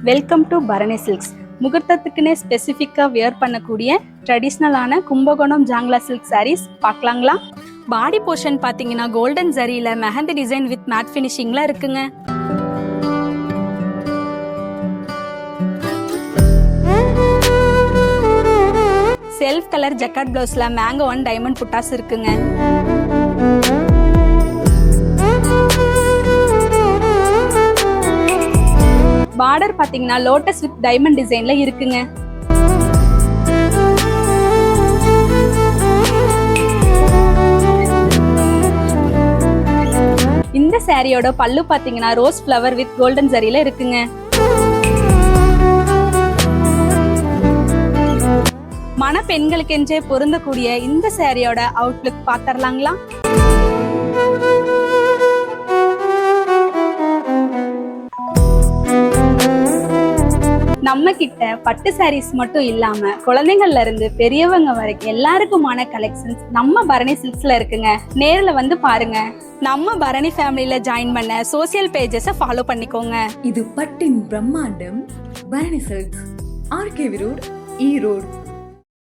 Welcome to Bharani silks. முகூர்த்தத்துக்குன்னே ஸ்பெசிஃபிக்காக wear பண்ணக்கூடிய ட்ரெடிஷ்னலான கும்பகோணம் ஜாங்லா சில்க் சாரீஸ் பார்க்கலாங்களா? பாடி போர்ஷன் பார்த்தீங்கன்னா கோல்டன் ஜரியில் மெஹந்தி டிசைன் வித் மேட் ஃபினிஷிங்கில் இருக்குங்க. செல்ஃப் கலர் ஜக்கார்ட் பிளவுஸ்ல மேங்கோ 1 டைமண்ட் புட்டாஸ் இருக்குங்க. பார்டர் பாத்தீங்கன்னா லோட்டஸ் வித் டைமண்ட் டிசைன்ல இருக்குங்க. இந்த சாரியோட பல்லு பாத்தீங்கன்னா ரோஸ் ஃப்ளவர் வித் கோல்டன் ஜரியில இருக்குங்க. மன பெண்களுக்கென்றே பொருந்தக்கூடிய இந்த சாரியோட அவுட்லுக் பாத்தரலாங்களா? நம்ம கிட்ட பட்டு சாரீஸ் மட்டும் இல்லாம குழந்தைகள்ல இருந்து பெரியவங்க வரைக்கும் எல்லாருக்குமான கலெக்ஷன்ஸ் நம்ம பரணி சில்க்ஸ்ல இருக்குங்க. நேர்ல வந்து பாருங்க. நம்ம பரணி ஃபேமிலியில ஜாயின் பண்ண சோசியல் பேஜஸை ஃபாலோ பண்ணிக்கோங்க. இது பட்டின் பிரம்மாண்டம் Bharani silks, RKV road, Erode.